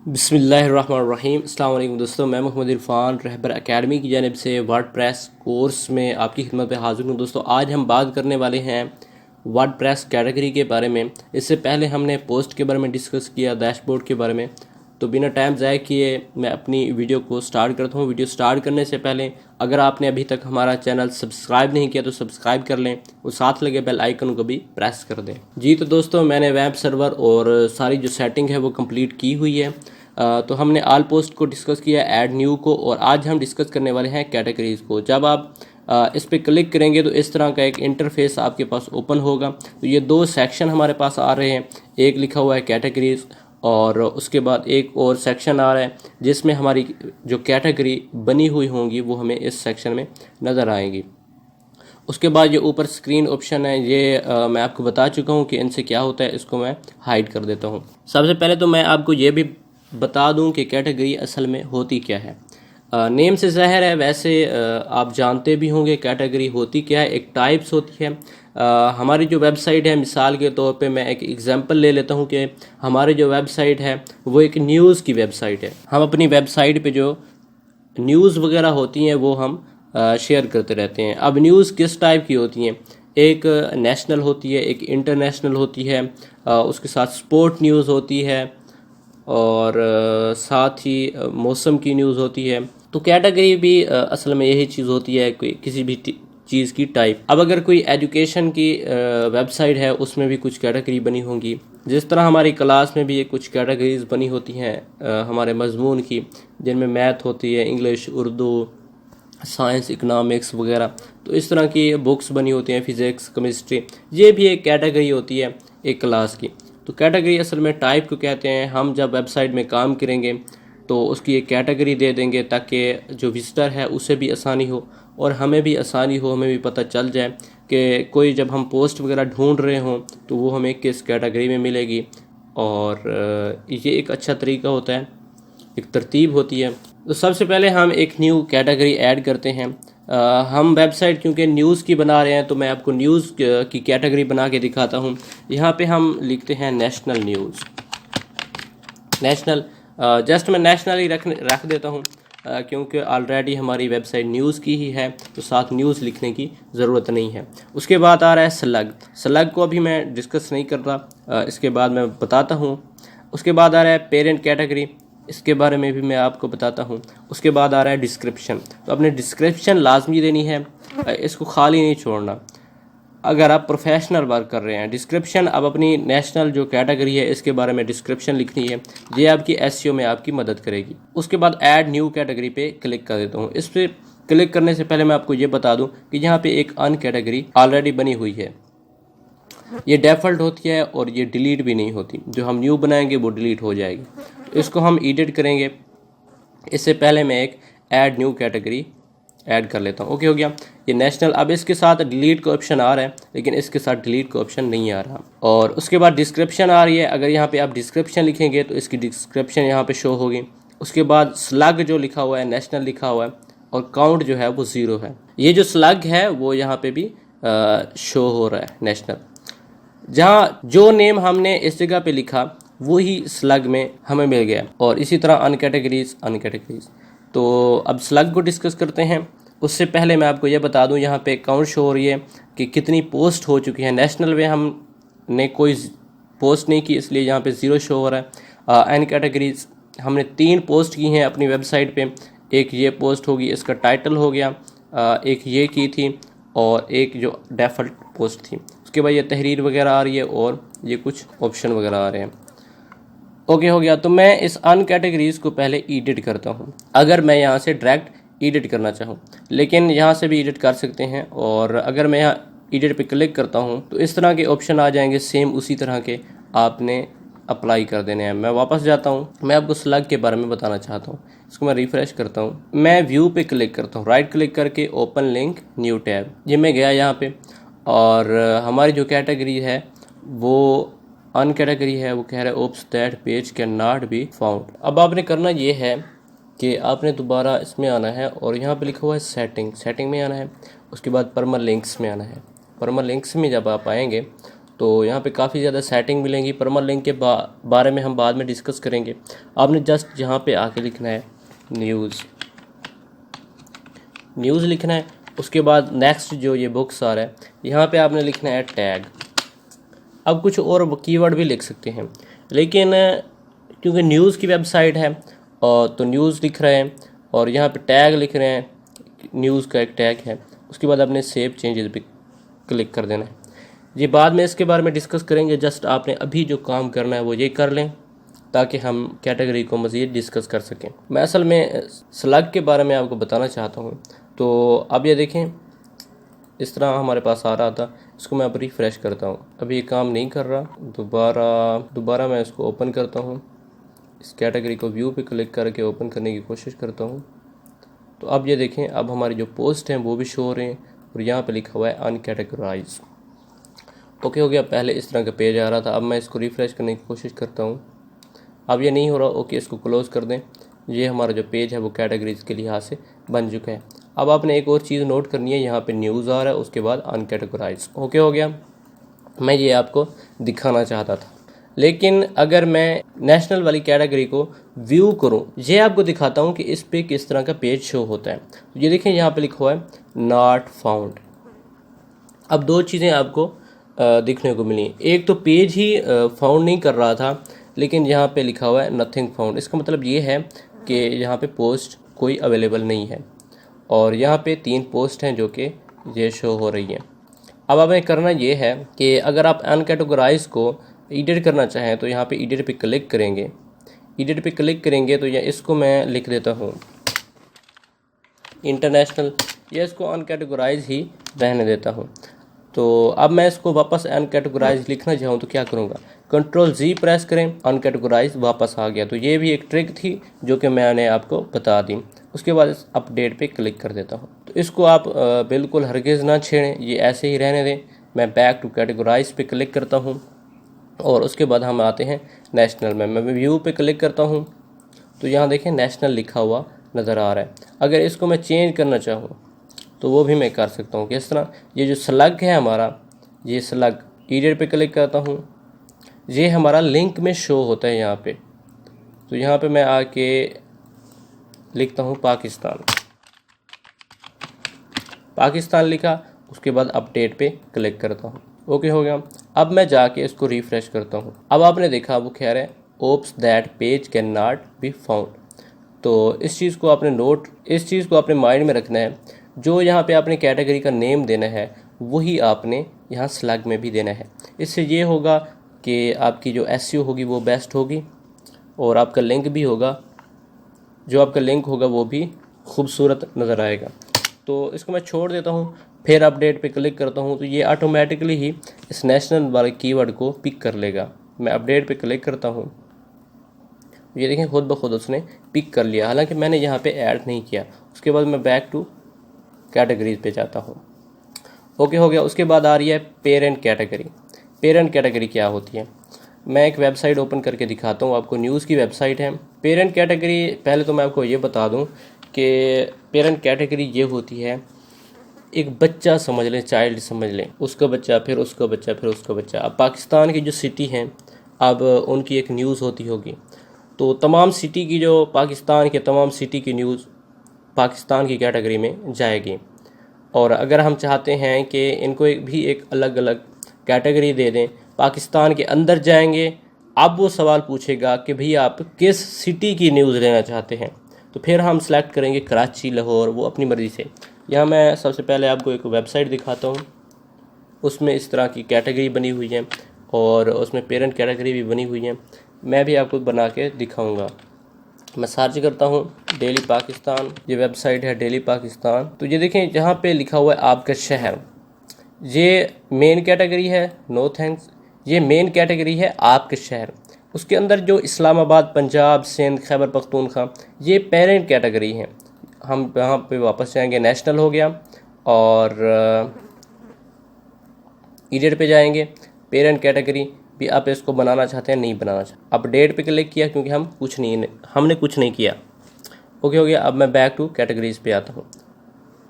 बिस्मिल्लाहिर्रहमानिर्रहीम। अस्सलाम वालेकुम दोस्तों, मैं मोहम्मद इरफान रहबर एकेडमी की जानिब से वर्डप्रेस कोर्स में आपकी खिदमत में हाजिर हूँ। दोस्तों, आज हम बात करने वाले हैं वर्डप्रेस कैटेगरी के बारे में। इससे पहले हमने पोस्ट के बारे में डिस्कस किया, डैशबोर्ड के बारे में। तो बिना टाइम ज़ाया किए मैं अपनी वीडियो को स्टार्ट करता हूँ। वीडियो स्टार्ट करने से पहले अगर आपने अभी तक हमारा चैनल सब्सक्राइब नहीं किया तो सब्सक्राइब कर लें और साथ लगे बेल आइकन को भी प्रेस कर दें। जी तो दोस्तों, मैंने वेब सर्वर और सारी जो सेटिंग है वो कंप्लीट की हुई है। तो हमने ऑल पोस्ट को डिस्कस किया, ऐड न्यू को, और आज हम डिस्कस करने वाले हैं कैटेगरीज़ को। जब आप इस पर क्लिक करेंगे तो इस तरह का एक इंटरफेस आपके पास ओपन होगा। तो ये दो सेक्शन हमारे पास आ रहे हैं, एक लिखा हुआ है कैटेगरीज़ और उसके बाद एक और सेक्शन आ रहा है जिसमें हमारी जो कैटेगरी बनी हुई होंगी वो हमें इस सेक्शन में नज़र आएंगी। उसके बाद ये ऊपर स्क्रीन ऑप्शन है, ये मैं आपको बता चुका हूँ कि इनसे क्या होता है। इसको मैं हाइड कर देता हूँ। सबसे पहले तो मैं आपको ये भी बता दूं कि कैटेगरी असल में होती क्या है। नेम से ज़ाहिर है, वैसे आप जानते भी होंगे कैटेगरी होती क्या है। एक टाइप्स होती है। हमारी जो वेबसाइट है, मिसाल के तौर पे मैं एक एग्जांपल ले लेता हूं कि हमारी जो वेबसाइट है वो एक न्यूज़ की वेबसाइट है। हम अपनी वेबसाइट पे जो न्यूज़ वगैरह होती हैं वो हम शेयर करते रहते हैं। अब न्यूज़ किस टाइप की होती हैं? एक नेशनल होती है, एक इंटरनेशनल होती है, उसके साथ स्पोर्ट न्यूज़ होती है और साथ ही मौसम की न्यूज़ होती है। तो कैटेगरी भी असल में यही चीज़ होती है, कोई किसी भी चीज़ की टाइप। अब अगर कोई एजुकेशन की वेबसाइट है उसमें भी कुछ कैटेगरी बनी होंगी। जिस तरह हमारी क्लास में भी कुछ कैटेगरीज बनी होती हैं हमारे मजमून की, जिनमें मैथ होती है, इंग्लिश, उर्दू, साइंस, इकनॉमिक्स वगैरह। तो इस तरह की बुक्स बनी होती हैं, फिज़िक्स, केमिस्ट्री। ये भी एक कैटेगरी होती है एक क्लास की। तो कैटेगरी असल में टाइप को कहते हैं। हम जब वेबसाइट में काम करेंगे तो उसकी एक कैटेगरी दे देंगे ताकि जो विजिटर है उसे भी आसानी हो और हमें भी आसानी हो, हमें भी पता चल जाए कि कोई जब हम पोस्ट वगैरह ढूंढ रहे हों तो वो हमें किस कैटेगरी में मिलेगी। और ये एक अच्छा तरीका होता है, एक तरतीब होती है। तो सबसे पहले हम एक न्यू कैटेगरी ऐड करते हैं। हम वेबसाइट क्योंकि न्यूज़ की बना रहे हैं तो मैं आपको न्यूज़ की कैटेगरी बना के दिखाता हूँ। यहाँ पे हम लिखते हैं नेशनल न्यूज़। नेशनल जस्ट मैं नेशनल ही रख देता हूँ क्योंकि ऑलरेडी हमारी वेबसाइट न्यूज़ की ही है तो साथ न्यूज़ लिखने की ज़रूरत नहीं है। उसके बाद आ रहा है स्लग। स्लग को अभी मैं डिस्कस नहीं कर रहा, इसके बाद मैं बताता हूँ। उसके बाद आ रहा है पेरेंट कैटेगरी, इसके बारे में भी मैं आपको बताता हूँ। उसके बाद आ रहा है डिस्क्रिप्शन। तो अपने डिस्क्रिप्शन लाजमी देनी है, इसको खाली नहीं छोड़ना अगर आप प्रोफेशनल वर्क कर रहे हैं। डिस्क्रिप्शन, अब अपनी नेशनल जो कैटेगरी है इसके बारे में डिस्क्रिप्शन लिखनी है। ये आपकी एसईओ में आपकी मदद करेगी। उसके बाद ऐड न्यू कैटेगरी पे क्लिक कर देता हूँ। इस पर क्लिक करने से पहले मैं आपको ये बता दूँ कि यहाँ पे एक अन कैटेगरी ऑलरेडी बनी हुई है। ये डिफ़ॉल्ट होती है और ये डिलीट भी नहीं होती। जो हम न्यू बनाएंगे वो डिलीट हो जाएगी। तो इसको हम एडिट करेंगे। इससे पहले मैं एक ऐड न्यू कैटेगरी ऐड कर लेता हूँ। ओके, हो गया ये नेशनल। अब इसके साथ डिलीट का ऑप्शन आ रहा है लेकिन इसके साथ डिलीट का ऑप्शन नहीं आ रहा। और उसके बाद डिस्क्रिप्शन आ रही है। अगर यहाँ पे आप डिस्क्रिप्शन लिखेंगे तो इसकी डिस्क्रिप्शन यहाँ पे शो होगी। उसके बाद स्लग जो लिखा हुआ है, नेशनल लिखा हुआ है और काउंट जो है वो 0 है। ये जो स्लग है वो यहाँ पे भी शो हो रहा है नेशनल। जहाँ जो नेम हमने इस जगह पे लिखा वही स्लग में हमें मिल गया। और इसी तरह अनकैटेगरीज। तो अब स्लग को डिस्कस करते हैं। उससे पहले मैं आपको ये बता दूं, यहाँ पे काउंट शो हो रही है कि कितनी पोस्ट हो चुकी है। नेशनल में हमने कोई पोस्ट नहीं की इसलिए यहाँ पे 0 शो हो रहा है। अनकैटेगरीज हमने 3 पोस्ट की हैं अपनी वेबसाइट पे। एक ये पोस्ट होगी, इसका टाइटल हो गया, एक ये की थी और एक जो डिफ़ॉल्ट पोस्ट थी। उसके बाद ये तहरीर वगैरह आ रही है और ये कुछ ऑप्शन वगैरह आ रहे हैं। ओके, हो गया। तो मैं इस अन कैटेगरीज को पहले एडिट करता हूँ अगर मैं यहाँ से डायरेक्ट एडिट करना चाहूँ, लेकिन यहाँ से भी एडिट कर सकते हैं। और अगर मैं यहाँ एडिट पे क्लिक करता हूँ तो इस तरह के ऑप्शन आ जाएंगे, सेम उसी तरह के आपने अप्लाई कर देने हैं। मैं वापस जाता हूँ, मैं आपको स्लग के बारे में बताना चाहता हूँ। इसको मैं रिफ़्रेश करता हूँ, मैं व्यू पे क्लिक करता हूँ, राइट क्लिक करके ओपन लिंक न्यू टैब। ये मैं गया यहाँ पे और हमारी जो कैटेगरी है वो अन कैटेगरी है। वो कह रहा है oops that page can not be found. अब आपने करना ये है कि आपने दोबारा इसमें आना है और यहाँ पे लिखा हुआ है सेटिंग में आना है। उसके बाद परमालिंक्स में आना है। परमालिंक्स में जब आप आएंगे तो यहाँ पे काफ़ी ज़्यादा सेटिंग मिलेंगी। परमालिंक के बारे में हम बाद में डिस्कस करेंगे। आपने जस्ट यहाँ पे आके लिखना है न्यूज़ लिखना है। उसके बाद नेक्स्ट जो ये बुक्स आ रहा है यहाँ पे आपने लिखना है टैग। अब कुछ और कीवर्ड भी लिख सकते हैं, लेकिन क्योंकि न्यूज़ की वेबसाइट है और तो न्यूज़ लिख रहे हैं और यहाँ पे टैग लिख रहे हैं, न्यूज़ का एक टैग है। उसके बाद आपने सेव चेंजेस पे क्लिक कर देना है। ये बाद में इसके बारे में डिस्कस करेंगे। जस्ट आपने अभी जो काम करना है वो ये कर लें ताकि हम कैटेगरी को मज़ीद डिस्कस कर सकें। मैं असल में स्लग के बारे में आपको बताना चाहता हूँ। तो अब ये देखें, इस तरह हमारे पास आ रहा था। इसको मैं अब रिफ़्रेश करता हूँ, अभी ये काम नहीं कर रहा। दोबारा मैं इसको ओपन करता हूँ। इस कैटेगरी को व्यू पे क्लिक करके ओपन करने की कोशिश करता हूँ। तो अब ये देखें, अब हमारी जो पोस्ट हैं वो भी शो हो रहे हैं और यहाँ पे लिखा हुआ है अनकैटेगराइज। ओके हो गया। पहले इस तरह का पेज आ रहा था। अब मैं इसको रिफ़्रेश करने की कोशिश करता हूँ। अब ये नहीं हो रहा। ओके, इसको क्लोज़ कर दें। ये हमारा जो पेज है वो कैटेगरीज के लिहाज से बन चुका है। अब आपने एक और चीज़ नोट करनी है, यहाँ पे न्यूज़ आ रहा है, उसके बाद अनकैटेगराइज। ओके हो गया। मैं ये आपको दिखाना चाहता था, लेकिन अगर मैं नेशनल वाली कैटेगरी को व्यू करूं, ये आपको दिखाता हूं कि इस पे किस तरह का पेज शो होता है। तो ये देखें, यहाँ पे लिखा हुआ है नॉट फाउंड। अब दो चीज़ें आपको दिखने को मिली। एक तो पेज ही फाउंड नहीं कर रहा था, लेकिन यहाँ पे लिखा हुआ है नथिंग फाउंड। इसका मतलब ये है कि यहाँ पे पोस्ट कोई अवेलेबल नहीं है। और यहाँ पे 3 पोस्ट हैं जो कि ये शो हो रही हैं। अब हमें करना ये है कि अगर आप अनकैटेगराइज को एडिट करना चाहें तो यहाँ पे एडिट पे क्लिक करेंगे। एडिट पे क्लिक करेंगे तो इसको मैं लिख देता हूँ इंटरनेशनल, या इसको अनकैटेगराइज ही रहने देता हूँ। तो अब मैं इसको वापस अनकैटेगराइज लिखना चाहूँ तो क्या करूँगा, Ctrl+Z प्रेस करें, अनकैटेगराइज वापस आ गया। तो ये भी एक ट्रिक थी जो कि मैंने आपको बता दी। उसके बाद इस अपडेट पे क्लिक कर देता हूँ। तो इसको आप बिल्कुल हरगिज़ ना छेड़ें, ये ऐसे ही रहने दें। मैं बैक टू कैटेगराइज पे क्लिक करता हूँ और उसके बाद हम आते हैं नेशनल में। मैं व्यू पे क्लिक करता हूँ तो यहाँ देखें नेशनल लिखा हुआ नज़र आ रहा है। अगर इसको मैं चेंज करना चाहूँ तो वो भी मैं कर सकता हूँ। किस तरह, ये जो स्लग है हमारा, ये स्लग, एडिट पे क्लिक करता हूँ, ये हमारा लिंक में शो होता है यहाँ पे। तो यहाँ पे मैं आके लिखता हूँ पाकिस्तान लिखा। उसके बाद अपडेट पे क्लिक करता हूँ। ओके हो गया। अब मैं जाके इसको रिफ़्रेश करता हूँ। अब आपने देखा वो कह रहा है oops that page can not be found. तो इस चीज़ को आपने माइंड में रखना है। जो यहाँ पे आपने कैटेगरी का नेम देना है वही आपने यहाँ स्लग में भी देना है। इससे ये होगा कि आपकी जो एसईओ होगी वो बेस्ट होगी और आपका लिंक भी होगा, जो आपका लिंक होगा वो भी खूबसूरत नज़र आएगा। तो इसको मैं छोड़ देता हूँ, फिर अपडेट पे क्लिक करता हूँ तो ये ऑटोमेटिकली ही इस नेशनल वाले कीवर्ड को पिक कर लेगा। मैं अपडेट पे क्लिक करता हूँ, ये देखें खुद ब खुद उसने पिक कर लिया, हालांकि मैंने यहाँ पे ऐड नहीं किया। उसके बाद मैं बैक टू कैटेगरीज पे जाता हूँ। ओके हो गया। उसके बाद आ रही है पेरेंट कैटेगरी। पेरेंट कैटेगरी क्या होती है, मैं एक वेबसाइट ओपन करके दिखाता हूँ आपको। न्यूज़ की वेबसाइट है। पेरेंट कैटेगरी, पहले तो मैं आपको ये बता दूँ कि पेरेंट कैटेगरी ये होती है, एक बच्चा समझ लें, चाइल्ड समझ लें, उसका बच्चा, फिर उसका बच्चा, फिर उसका बच्चा। अब पाकिस्तान की जो सिटी हैं, अब उनकी एक न्यूज़ होती होगी, तो तमाम सिटी की, जो पाकिस्तान के तमाम सिटी की न्यूज़ पाकिस्तान की कैटेगरी में जाएगी। और अगर हम चाहते हैं कि इनको भी एक अलग अलग कैटेगरी दे दें, पाकिस्तान के अंदर जाएंगे, अब वो सवाल पूछेगा कि भाई आप किस सिटी की न्यूज़ लेना चाहते हैं, तो फिर हम सेलेक्ट करेंगे कराची, लाहौर, वो अपनी मर्ज़ी से। यहाँ मैं सबसे पहले आपको एक वेबसाइट दिखाता हूँ, उसमें इस तरह की कैटेगरी बनी हुई है और उसमें पेरेंट कैटेगरी भी बनी हुई है। मैं भी आपको बना के दिखाऊंगा। मैं सर्च करता हूँ डेली पाकिस्तान, ये वेबसाइट है डेली पाकिस्तान। तो ये देखें जहाँ पे लिखा हुआ है आपका शहर, ये मेन कैटेगरी है, नो थैंक्स। ये मेन कैटेगरी है आपके शहर। उसके अंदर जो इस्लामाबाद, पंजाब, सिंध, खैबर पख्तूनख्वा, ये पेरेंट कैटेगरी हैं। हम यहाँ पे वापस जाएंगे, नेशनल हो गया, और एडिट पे जाएंगे, पेरेंट कैटेगरी भी आप इसको बनाना चाहते हैं, नहीं बनाना चाहते, अपडेट पे क्लिक किया क्योंकि हमने कुछ नहीं किया। ओके हो गया। अब मैं बैक टू कैटेगरीज पे आता हूँ।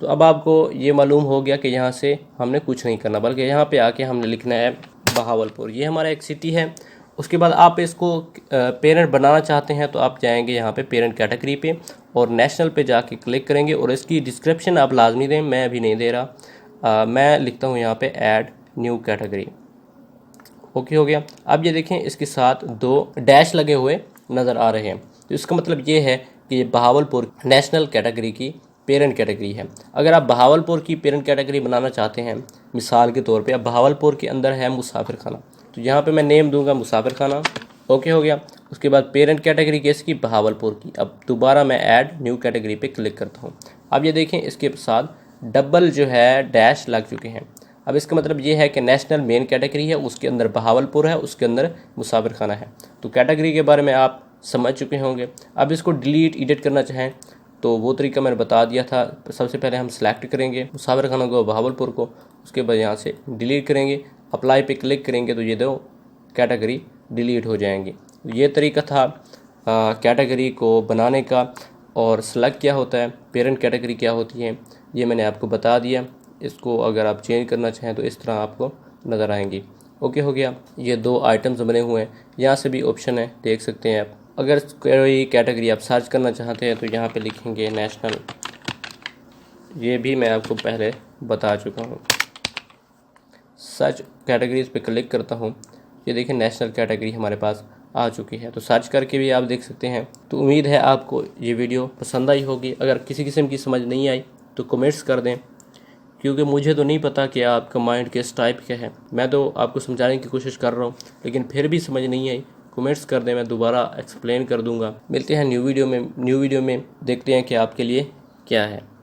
तो अब आपको ये मालूम हो गया कि यहाँ से हमने कुछ नहीं करना, बल्कि यहाँ पे आके हमने लिखना है बहावलपुर। ये हमारा एक सिटी है। उसके बाद आप इसको पेरेंट बनाना चाहते हैं तो आप जाएंगे यहाँ पे पेरेंट कैटेगरी पे और नेशनल पे जाके क्लिक करेंगे और इसकी डिस्क्रिप्शन आप लाजमी दें, मैं अभी नहीं दे रहा। मैं लिखता हूँ यहाँ पे ऐड न्यू कैटेगरी। ओके हो गया। अब ये देखें इसके साथ 2 डैश लगे हुए नज़र आ रहे हैं, तो इसका मतलब ये है कि ये बहावलपुर नेशनल कैटेगरी की पेरेंट कैटेगरी है। अगर आप बहावलपुर की पेरेंट कैटेगरी बनाना चाहते हैं, मिसाल के तौर पे अब बहावलपुर के अंदर है मुसाफिर खाना, तो यहाँ पे मैं नेम दूंगा मुसाफिर खाना। ओके हो गया। उसके बाद पेरेंट कैटेगरी किसकी, बहावलपुर की। अब दोबारा मैं ऐड न्यू कैटेगरी पे क्लिक करता हूँ। अब ये देखें इसके साथ डबल जो है डैश लग चुके हैं। अब इसका मतलब ये है कि नेशनल मेन कैटेगरी है, उसके अंदर बहावलपुर है, उसके अंदर मुसाफिर खाना है। तो कैटेगरी के बारे में आप समझ चुके होंगे। अब इसको डिलीट एडिट करना चाहें तो वो तरीका मैंने बता दिया था। सबसे पहले हम सेलेक्ट करेंगे मुसाफिर खाना को, बहावलपुर को, उसके बाद यहाँ से डिलीट करेंगे, अप्लाई पे क्लिक करेंगे तो ये 2 कैटेगरी डिलीट हो जाएंगी। ये तरीका था कैटेगरी को बनाने का। और सेलेक्ट क्या होता है, पेरेंट कैटेगरी क्या होती है, ये मैंने आपको बता दिया। इसको अगर आप चेंज करना चाहें तो इस तरह आपको नज़र आएंगी। ओके हो गया। ये 2 आइटम्स बने हुए हैं, यहाँ से भी ऑप्शन है, देख सकते हैं आप। अगर कोई कैटेगरी आप सर्च करना चाहते हैं तो यहाँ पे लिखेंगे नेशनल। ये भी मैं आपको पहले बता चुका हूँ। सर्च कैटेगरीज पे क्लिक करता हूँ, ये देखिए नेशनल कैटेगरी हमारे पास आ चुकी है। तो सर्च करके भी आप देख सकते हैं। तो उम्मीद है आपको ये वीडियो पसंद आई होगी। अगर किसी किस्म की समझ नहीं आई तो कमेंट्स कर दें, क्योंकि मुझे तो नहीं पता कि आपका माइंड किस टाइप का है। मैं तो आपको समझाने की कोशिश कर रहा हूँ, लेकिन फिर भी समझ नहीं आई, कमेंट्स कर दें, मैं दोबारा एक्सप्लेन कर दूंगा। मिलते हैं न्यू वीडियो में। देखते हैं कि आपके लिए क्या है।